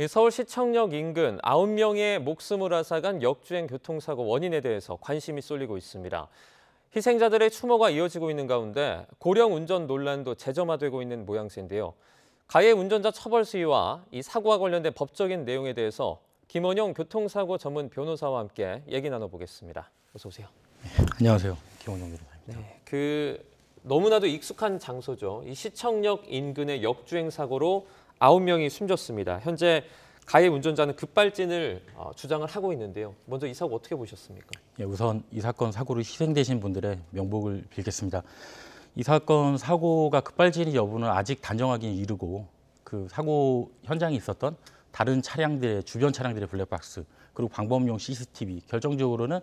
서울시청역 인근 9명의 목숨을 앗아간 역주행 교통사고 원인에 대해서 관심이 쏠리고 있습니다. 희생자들의 추모가 이어지고 있는 가운데 고령 운전 논란도 재점화되고 있는 모양새인데요. 가해 운전자 처벌 시위와 이 사고와 관련된 법적인 내용에 대해서 김원용 교통사고 전문 변호사와 함께 얘기 나눠보겠습니다. 어서 오세요. 네, 안녕하세요. 김원용 변호사입니다. 너무나도 익숙한 장소죠. 이 시청역 인근의 역주행 사고로 9명이 숨졌습니다. 현재 가해 운전자는 급발진을 주장을 하고 있는데요. 먼저 이 사고 어떻게 보셨습니까? 예, 우선 이 사건 사고로 희생되신 분들의 명복을 빌겠습니다. 이 사건 사고가 급발진 여부는 아직 단정하기는 이르고 그 사고 현장에 있었던 다른 차량들의 주변 차량들의 블랙박스 그리고 방범용 CCTV 결정적으로는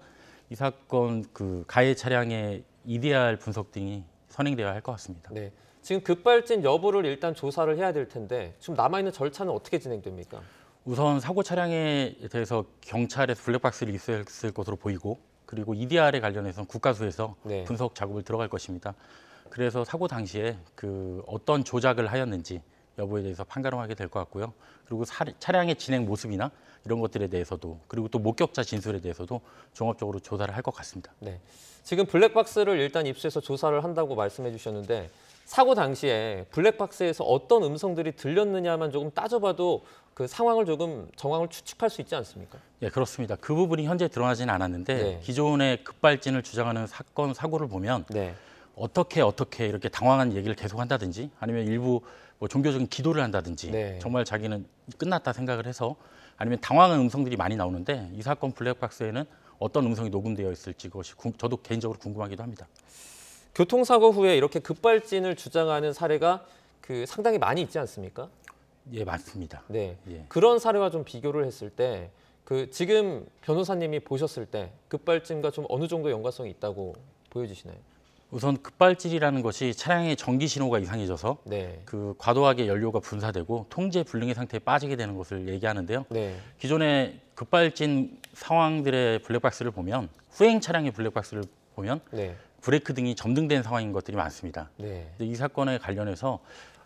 이 사건 그 가해 차량의 EDR 분석 등이 선행되어야 할 것 같습니다. 네. 지금 급발진 여부를 일단 조사를 해야 될 텐데 지금 남아있는 절차는 어떻게 진행됩니까? 우선 사고 차량에 대해서 경찰에서 블랙박스를 있었을 것으로 보이고 그리고 EDR에 관련해서는 국가수에서 분석 작업을 들어갈 것입니다. 그래서 사고 당시에 그 어떤 조작을 하였는지 여부에 대해서 판가름하게 될 것 같고요. 그리고 차량의 진행 모습이나 이런 것들에 대해서도 그리고 또 목격자 진술에 대해서도 종합적으로 조사를 할 것 같습니다. 네. 지금 블랙박스를 일단 입수해서 조사를 한다고 말씀해 주셨는데 사고 당시에 블랙박스에서 어떤 음성들이 들렸느냐만 조금 따져봐도 그 상황을 조금 정황을 추측할 수 있지 않습니까? 네, 그렇습니다. 그 부분이 현재 드러나지는 않았는데 기존의 급발진을 주장하는 사건, 사고를 보면 어떻게 이렇게 당황한 얘기를 계속한다든지 아니면 일부 뭐 종교적인 기도를 한다든지 정말 자기는 끝났다 생각을 해서 아니면 당황한 음성들이 많이 나오는데 이 사건 블랙박스에는 어떤 음성이 녹음되어 있을지 그것이 저도 개인적으로 궁금하기도 합니다. 교통사고 후에 이렇게 급발진을 주장하는 사례가 상당히 많이 있지 않습니까? 예, 맞습니다. 네. 예. 그런 사례와 좀 비교를 했을 때 지금 변호사님이 보셨을 때 급발진과 좀 어느 정도 연관성이 있다고 보여지시나요? 우선 급발진이라는 것이 차량의 전기 신호가 이상해져서 그 과도하게 연료가 분사되고 통제 불능의 상태에 빠지게 되는 것을 얘기하는데요. 기존의 급발진 상황들의 블랙박스를 보면 후행 차량의 블랙박스를 보면 브레이크 등이 점등된 상황인 것들이 많습니다. 근데 이 사건에 관련해서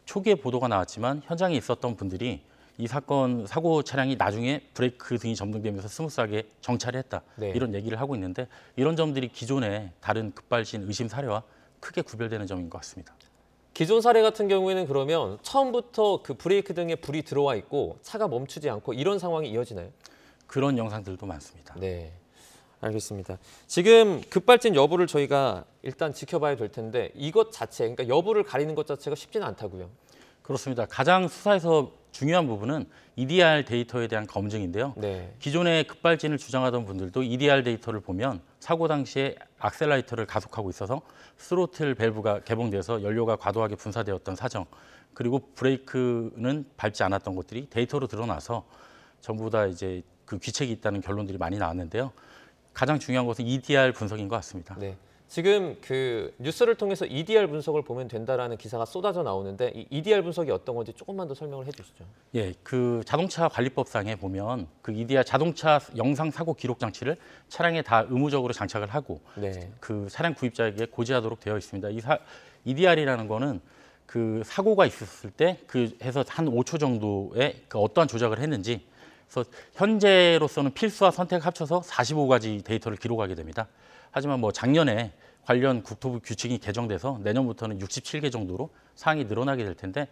초기에 보도가 나왔지만 현장에 있었던 분들이 이 사건 사고 차량이 나중에 브레이크 등이 점등되면서 스무스하게 정차를 했다. 이런 얘기를 하고 있는데 이런 점들이 기존의 다른 급발진 의심 사례와 크게 구별되는 점인 것 같습니다. 기존 사례 같은 경우에는 그러면 처음부터 그 브레이크 등에 불이 들어와 있고 차가 멈추지 않고 이런 상황이 이어지나요? 그런 영상들도 많습니다. 네, 알겠습니다. 지금 급발진 여부를 저희가 일단 지켜봐야 될 텐데 이것 자체, 그러니까 여부를 가리는 것 자체가 쉽지는 않다고요? 그렇습니다. 가장 수사에서 중요한 부분은 EDR 데이터에 대한 검증인데요. 기존의 급발진을 주장하던 분들도 EDR 데이터를 보면 사고 당시에 악셀라이터를 가속하고 있어서 스로틀 밸브가 개봉돼서 연료가 과도하게 분사되었던 사정 그리고 브레이크는 밟지 않았던 것들이 데이터로 드러나서 전부 다 이제 그 귀책이 있다는 결론들이 많이 나왔는데요. 가장 중요한 것은 EDR 분석인 것 같습니다. 지금 뉴스를 통해서 EDR 분석을 보면 된다라는 기사가 쏟아져 나오는데 이 EDR 분석이 어떤 건지 조금만 더 설명을 해주시죠. 예, 그 자동차 관리법상에 보면 그 EDR 자동차 영상 사고 기록 장치를 차량에 다 의무적으로 장착을 하고 그 차량 구입자에게 고지하도록 되어 있습니다. EDR이라는 거는 그 사고가 있었을 때 해서 한 5초 정도의 그 어떠한 조작을 했는지 그래서 현재로서는 필수와 선택 합쳐서 45가지 데이터를 기록하게 됩니다. 하지만 뭐 작년에 관련 국토부 규칙이 개정돼서 내년부터는 67개 정도로 사항이 늘어나게 될 텐데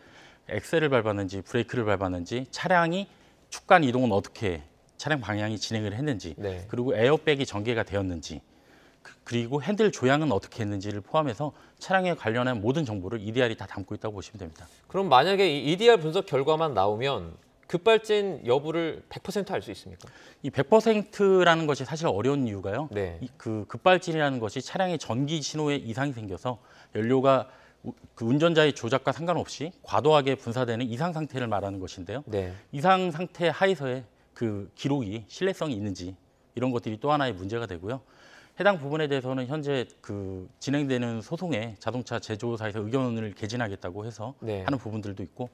엑셀을 밟았는지 브레이크를 밟았는지 차량이 축간 이동은 어떻게 차량 방향이 진행을 했는지 그리고 에어백이 전개가 되었는지 그리고 핸들 조향은 어떻게 했는지를 포함해서 차량에 관련한 모든 정보를 EDR이 다 담고 있다고 보시면 됩니다. 그럼 만약에 이 EDR 분석 결과만 나오면 급발진 여부를 100% 알 수 있습니까? 이 100%라는 것이 사실 어려운 이유가요. 그 급발진이라는 것이 차량의 전기 신호에 이상이 생겨서 연료가 그 운전자의 조작과 상관없이 과도하게 분사되는 이상 상태를 말하는 것인데요. 이상 상태 하에서의 그 기록이 신뢰성이 있는지 이런 것들이 또 하나의 문제가 되고요. 해당 부분에 대해서는 현재 그 진행되는 소송에 자동차 제조사에서 의견을 개진하겠다고 해서 하는 부분들도 있고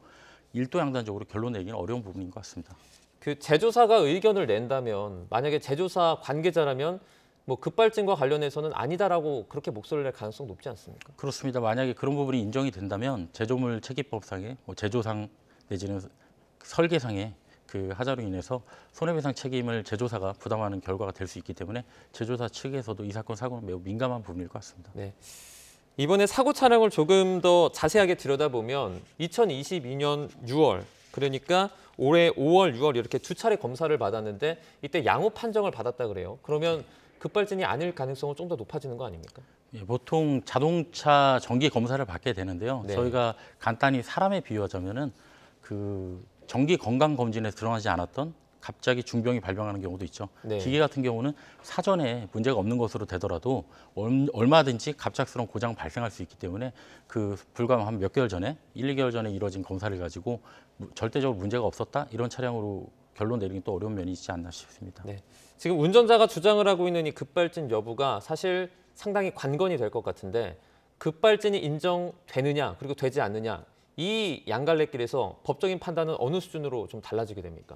일도양단적으로 결론 내기는 어려운 부분인 것 같습니다. 그 제조사가 의견을 낸다면 만약에 제조사 관계자라면 뭐 급발진과 관련해서는 아니다라고 그렇게 목소리를 낼 가능성 높지 않습니까? 그렇습니다. 만약에 그런 부분이 인정이 된다면 제조물 체계법상의 뭐 제조상 내지는 설계상의 그 하자로 인해서 손해배상 책임을 제조사가 부담하는 결과가 될 수 있기 때문에 제조사 측에서도 이 사건 사고는 매우 민감한 부분일 것 같습니다. 네. 이번에 사고 차량을 조금 더 자세하게 들여다보면 2022년 6월, 그러니까 올해 5월, 6월 이렇게 두 차례 검사를 받았는데 이때 양호 판정을 받았다 그래요. 그러면 급발진이 아닐 가능성은 좀 더 높아지는 거 아닙니까? 예, 보통 자동차 정기 검사를 받게 되는데요. 네. 저희가 간단히 사람에 비유하자면은 그 정기 건강 검진에 드러나지 않았던 갑자기 중병이 발병하는 경우도 있죠. 네. 기계 같은 경우는 사전에 문제가 없는 것으로 되더라도 얼마든지 갑작스러운 고장 발생할 수 있기 때문에 그 불과 한 몇 개월 전에 1, 2개월 전에 이루어진 검사를 가지고 절대적으로 문제가 없었다 이런 차량으로 결론 내리기 또 어려운 면이 있지 않나 싶습니다. 네. 지금 운전자가 주장을 하고 있는 이 급발진 여부가 사실 상당히 관건이 될 것 같은데 급발진이 인정되느냐 그리고 되지 않느냐 이 양갈래길에서 법적인 판단은 어느 수준으로 좀 달라지게 됩니까?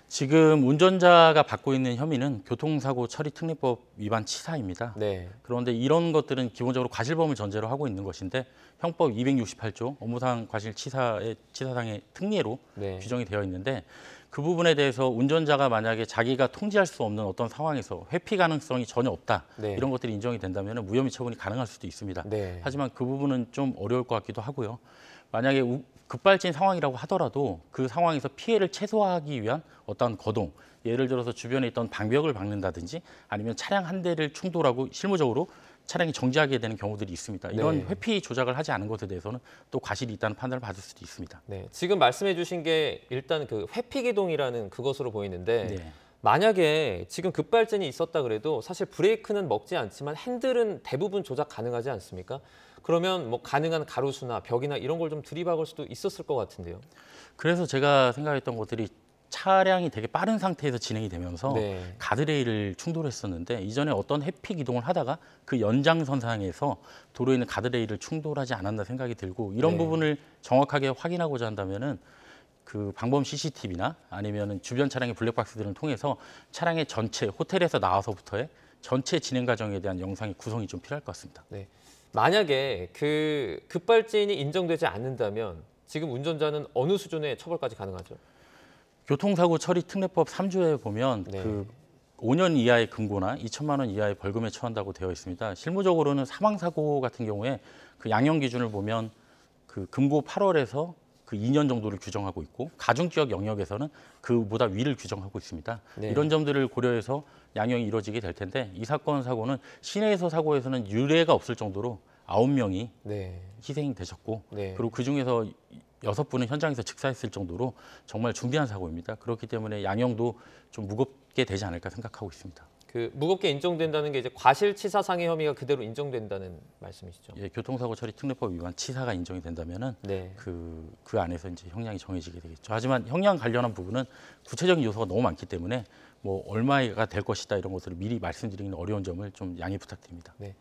지금 운전자가 받고 있는 혐의는 교통사고 처리 특례법 위반 치사입니다. 네. 그런데 이런 것들은 기본적으로 과실범을 전제로 하고 있는 것인데 형법 268조 업무상 과실치사의 치사상의 특례로 네. 규정이 되어 있는데 그 부분에 대해서 운전자가 만약에 자기가 통제할 수 없는 어떤 상황에서 회피 가능성이 전혀 없다 네. 이런 것들이 인정이 된다면 무혐의 처분이 가능할 수도 있습니다. 네. 하지만 그 부분은 좀 어려울 것 같기도 하고요. 만약에 급발진 상황이라고 하더라도 그 상황에서 피해를 최소화하기 위한 어떤 거동, 예를 들어서 주변에 있던 방벽을 박는다든지 아니면 차량 한 대를 충돌하고 실무적으로 차량이 정지하게 되는 경우들이 있습니다. 이런 네. 회피 조작을 하지 않은 것에 대해서는 또 과실이 있다는 판단을 받을 수도 있습니다. 네. 지금 말씀해 주신 게 일단 그 회피기동이라는 그것으로 보이는데 네. 만약에 지금 급발진이 있었다 그래도 사실 브레이크는 먹지 않지만 핸들은 대부분 조작 가능하지 않습니까? 그러면 뭐 가능한 가로수나 벽이나 이런 걸 좀 들이박을 수도 있었을 것 같은데요. 그래서 제가 생각했던 것들이 차량이 되게 빠른 상태에서 진행이 되면서 네. 가드레일을 충돌했었는데 이전에 어떤 회피 기동을 하다가 그 연장선상에서 도로에 있는 가드레일을 충돌하지 않았나 생각이 들고 이런 네. 부분을 정확하게 확인하고자 한다면은 그 방범 CCTV나 아니면은 주변 차량의 블랙박스들을 통해서 차량의 전체 호텔에서 나와서부터의 전체 진행 과정에 대한 영상의 구성이 좀 필요할 것 같습니다. 네. 만약에 그 급발진이 인정되지 않는다면 지금 운전자는 어느 수준의 처벌까지 가능하죠? 교통사고 처리 특례법 3조에 보면 네. 그 5년 이하의 금고나 2천만 원 이하의 벌금에 처한다고 되어 있습니다. 실무적으로는 사망사고 같은 경우에 그 양형 기준을 보면 그 금고 8월에서 그 2년 정도를 규정하고 있고 가중기억 영역에서는 그보다 위를 규정하고 있습니다. 네. 이런 점들을 고려해서 양형이 이루어지게 될 텐데 이 사건 사고는 시내에서 사고에서는 유례가 없을 정도로 9명이 네. 희생되셨고 네. 그리고 그중에서 6분은 현장에서 즉사했을 정도로 정말 중대한 사고입니다. 그렇기 때문에 양형도 좀 무겁게 되지 않을까 생각하고 있습니다. 그 무겁게 인정된다는 게 이제 과실치사상의 혐의가 그대로 인정된다는 말씀이시죠? 예, 교통사고 처리 특례법 위반 치사가 인정이 된다면은 네. 그 안에서 이제 형량이 정해지게 되겠죠. 하지만 형량 관련한 부분은 구체적인 요소가 너무 많기 때문에 뭐 얼마가 될 것이다 이런 것들을 미리 말씀드리기는 어려운 점을 좀 양해 부탁드립니다. 네.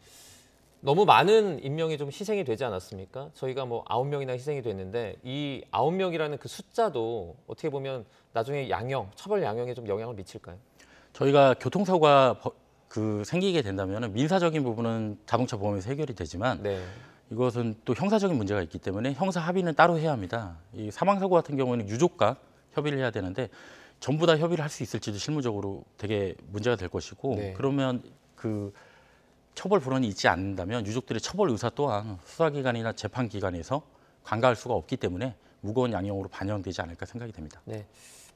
너무 많은 인명이 좀 희생이 되지 않았습니까? 저희가 뭐 9명이나 희생이 됐는데 이 9명이라는 그 숫자도 어떻게 보면 나중에 양형, 처벌 양형에 좀 영향을 미칠까요? 저희가 교통사고가 생기게 된다면 민사적인 부분은 자동차 보험에서 해결이 되지만 네. 이것은 또 형사적인 문제가 있기 때문에 형사 합의는 따로 해야 합니다. 이 사망사고 같은 경우에는 유족과 협의를 해야 되는데 전부 다 협의를 할 수 있을지도 실무적으로 되게 문제가 될 것이고 네. 그러면 그 처벌 불원이 있지 않는다면 유족들의 처벌 의사 또한 수사기관이나 재판기관에서 관가할 수가 없기 때문에 무거운 양형으로 반영되지 않을까 생각이 됩니다. 네.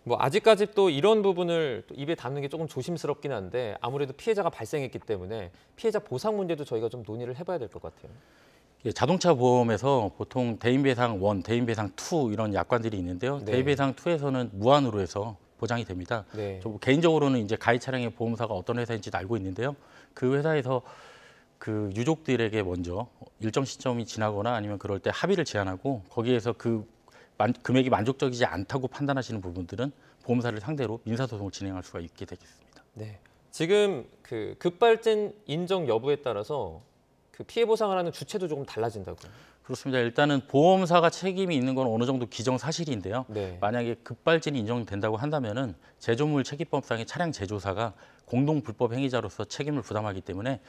뭐 아직까지 또 이런 부분을 또 입에 담는 게 조금 조심스럽긴 한데 아무래도 피해자가 발생했기 때문에 피해자 보상 문제도 저희가 좀 논의를 해봐야 될 것 같아요. 예, 자동차 보험에서 보통 대인배상 1, 대인배상 2 이런 약관들이 있는데요. 네. 대인배상 2에서는 무한으로 해서 보장이 됩니다. 네. 저 개인적으로는 이제 가해 차량의 보험사가 어떤 회사인지도 알고 있는데요. 그 회사에서 그 유족들에게 먼저 일정 시점이 지나거나 아니면 그럴 때 합의를 제안하고 거기에서 금액이 만족적이지 않다고 판단하시는 부분들은 보험사를 상대로 민사소송을 진행할 수가 있게 되겠습니다. 네. 지금 그 급발진 인정 여부에 따라서 그 피해 보상을 하는 주체도 조금 달라진다고요. 그렇습니다. 일단은 보험사가 책임이 있는 건 어느 정도 기정사실인데요. 네. 만약에 급발진이 인정된다고 한다면은 제조물 책임법상의 차량 제조사가 공동 불법 행위자로서 책임을 부담하기 때문에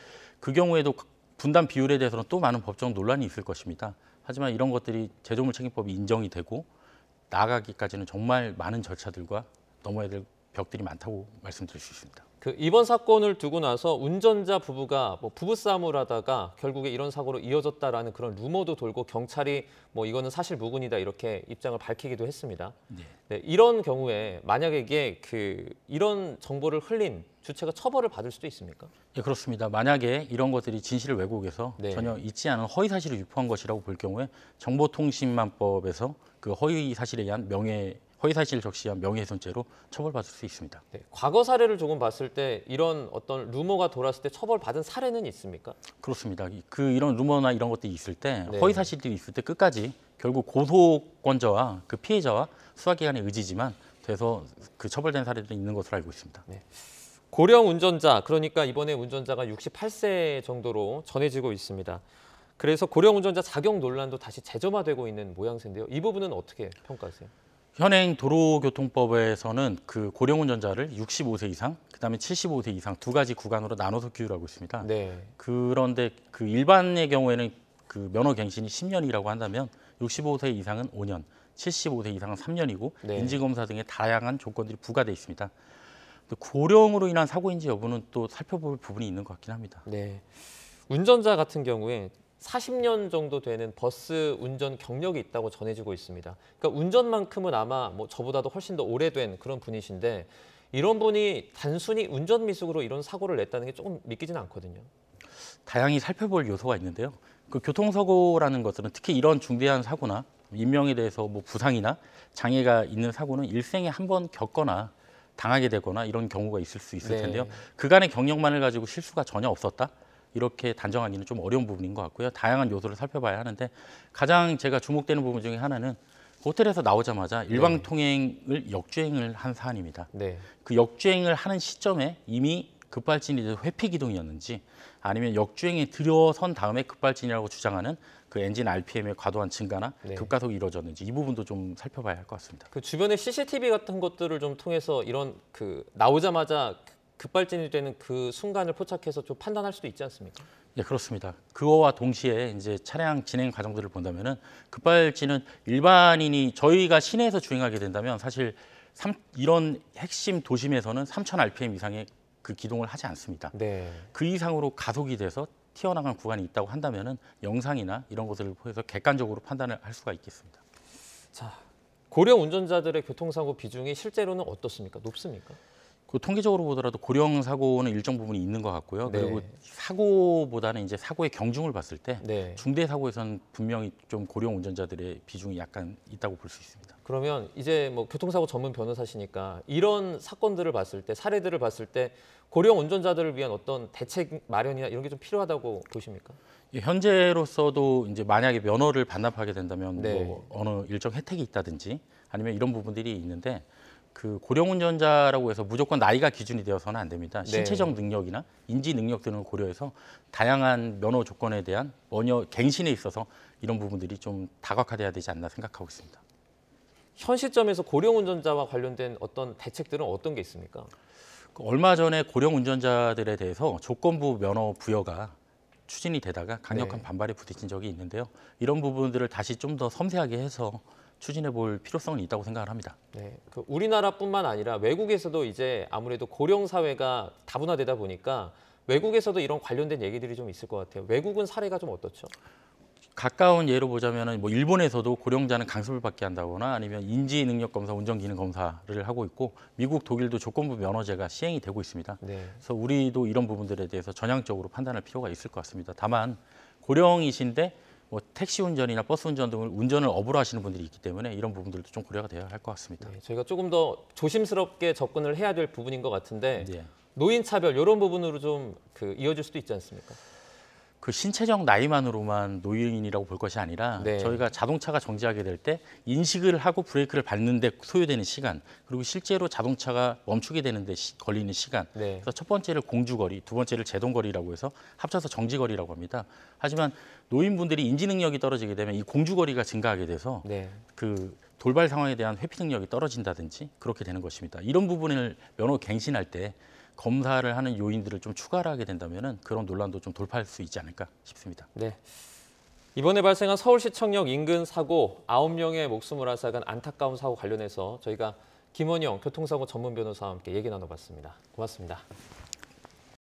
그 경우에도 분담 비율에 대해서는 또 많은 법적 논란이 있을 것입니다. 하지만 이런 것들이 제조물 책임법이 인정이 되고 나아가기까지는 정말 많은 절차들과 넘어야 될 벽들이 많다고 말씀드릴 수 있습니다. 그 이번 사건을 두고 나서 운전자 부부가 뭐 부부싸움을 하다가 결국에 이런 사고로 이어졌다라는 그런 루머도 돌고 경찰이 뭐 이거는 사실 무근이다 이렇게 입장을 밝히기도 했습니다. 네. 네, 이런 경우에 만약에 이게 이런 정보를 흘린 주체가 처벌을 받을 수도 있습니까? 예, 그렇습니다. 만약에 이런 것들이 진실을 왜곡해서 네. 전혀 있지 않은 허위 사실을 유포한 것이라고 볼 경우에 정보통신망법에서 그 허위 사실에 의한 허위 사실을 적시한 명예훼손죄로 처벌받을 수 있습니다. 네, 과거 사례를 조금 봤을 때 이런 어떤 루머가 돌았을 때 처벌받은 사례는 있습니까? 그렇습니다. 이런 루머나 이런 것들이 있을 때 네. 허위 사실들이 있을 때 끝까지 결국 고소권자와 그 피해자와 수사기관의 의지지만 돼서 그 처벌된 사례들이 있는 것으로 알고 있습니다. 네. 고령 운전자, 그러니까 이번에 운전자가 68세 정도로 전해지고 있습니다. 그래서 고령 운전자 자격 논란도 다시 재점화되고 있는 모양새인데요. 이 부분은 어떻게 평가하세요? 현행 도로교통법에서는 그 고령 운전자를 65세 이상, 그다음에 75세 이상 두 가지 구간으로 나눠서 규율하고 있습니다. 네. 그런데 그 일반의 경우에는 그 면허 갱신이 10년이라고 한다면 65세 이상은 5년, 75세 이상은 3년이고 네. 인지검사 등의 다양한 조건들이 부과돼 있습니다. 고령으로 인한 사고인지 여부는 또 살펴볼 부분이 있는 것 같긴 합니다. 네. 운전자 같은 경우에 40년 정도 되는 버스 운전 경력이 있다고 전해지고 있습니다. 그러니까 운전만큼은 아마 뭐 저보다도 훨씬 더 오래된 그런 분이신데 이런 분이 단순히 운전 미숙으로 이런 사고를 냈다는 게 조금 믿기지는 않거든요. 다양히 살펴볼 요소가 있는데요. 그 교통사고라는 것들은 특히 이런 중대한 사고나 인명에 대해서 뭐 부상이나 장애가 있는 사고는 일생에 한 번 겪거나 당하게 되거나 이런 경우가 있을 수 있을 네. 텐데요. 그간의 경력만을 가지고 실수가 전혀 없었다? 이렇게 단정하기는 좀 어려운 부분인 것 같고요. 다양한 요소를 살펴봐야 하는데 가장 제가 주목되는 부분 중에 하나는 호텔에서 나오자마자 일방통행을 역주행을 한 사안입니다. 네. 그 역주행을 하는 시점에 이미 급발진이 돼서 회피기동이었는지 아니면 역주행에 들어선 다음에 급발진이라고 주장하는 그 엔진 RPM의 과도한 증가나 네. 급가속이 이루어졌는지 이 부분도 좀 살펴봐야 할 것 같습니다. 그 주변에 CCTV 같은 것들을 좀 통해서 이런 나오자마자 급발진이 되는 그 순간을 포착해서 좀 판단할 수도 있지 않습니까? 네, 그렇습니다. 그거와 동시에 이제 차량 진행 과정들을 본다면은 급발진은 일반인이 저희가 시내에서 주행하게 된다면 사실 이런 핵심 도심에서는 3,000 rpm 이상의 그 기동을 하지 않습니다. 네. 그 이상으로 가속이 돼서 튀어나간 구간이 있다고 한다면은 영상이나 이런 것들을 통해서 객관적으로 판단을 할 수가 있겠습니다. 자, 고령 운전자들의 교통사고 비중이 실제로는 어떻습니까? 높습니까? 그 통계적으로 보더라도 고령 사고는 일정 부분이 있는 것 같고요. 네. 그리고 사고보다는 이제 사고의 경중을 봤을 때 네. 중대 사고에서는 분명히 좀 고령 운전자들의 비중이 약간 있다고 볼 수 있습니다. 그러면 이제 뭐 교통사고 전문 변호사시니까 이런 사건들을 봤을 때 사례들을 봤을 때 고령 운전자들을 위한 어떤 대책 마련이나 이런 게 좀 필요하다고 보십니까? 예, 현재로서도 이제 만약에 면허를 반납하게 된다면 네. 뭐 어느 일정 혜택이 있다든지 아니면 이런 부분들이 있는데 그 고령 운전자라고 해서 무조건 나이가 기준이 되어서는 안 됩니다. 네. 신체적 능력이나 인지 능력 등을 고려해서 다양한 면허 조건에 대한 면허 갱신에 있어서 이런 부분들이 좀 다각화돼야 되지 않나 생각하고 있습니다. 현 시점에서 고령 운전자와 관련된 어떤 대책들은 어떤 게 있습니까? 얼마 전에 고령 운전자들에 대해서 조건부 면허 부여가 추진이 되다가 강력한 네. 반발에 부딪힌 적이 있는데요. 이런 부분들을 다시 좀 더 섬세하게 해서 추진해 볼 필요성은 있다고 생각을 합니다. 네, 그 우리나라뿐만 아니라 외국에서도 이제 아무래도 고령 사회가 다문화되다 보니까 외국에서도 이런 관련된 얘기들이 좀 있을 것 같아요. 외국은 사례가 좀 어떻죠? 가까운 예로 보자면은 뭐 일본에서도 고령자는 강습을 받게 한다거나 아니면 인지 능력 검사, 운전 기능 검사를 하고 있고 미국, 독일도 조건부 면허제가 시행이 되고 있습니다. 네. 그래서 우리도 이런 부분들에 대해서 전향적으로 판단할 필요가 있을 것 같습니다. 다만 고령이신데 뭐 택시 운전이나 버스 운전 등을 운전을 업으로 하시는 분들이 있기 때문에 이런 부분들도 좀 고려가 돼야 할 것 같습니다. 네, 저희가 조금 더 조심스럽게 접근을 해야 될 부분인 것 같은데 네. 노인 차별 이런 부분으로 좀 이어질 수도 있지 않습니까? 그 신체적 나이만으로만 노인이라고 볼 것이 아니라 네. 저희가 자동차가 정지하게 될 때 인식을 하고 브레이크를 밟는데 소요되는 시간 그리고 실제로 자동차가 멈추게 되는데 걸리는 시간 네. 그래서 첫 번째를 공주거리, 두 번째를 제동거리라고 해서 합쳐서 정지거리라고 합니다. 하지만 노인분들이 인지 능력이 떨어지게 되면 이 공주거리가 증가하게 돼서 네. 그 돌발 상황에 대한 회피 능력이 떨어진다든지 그렇게 되는 것입니다. 이런 부분을 면허 갱신할 때 검사를 하는 요인들을 좀 추가를 하게 된다면은 그런 논란도 좀 돌파할 수 있지 않을까 싶습니다. 네. 이번에 발생한 서울시청역 인근 사고 9명의 목숨을 앗아간 안타까운 사고 관련해서 저희가 김원영 교통사고 전문 변호사와 함께 얘기 나눠봤습니다. 고맙습니다.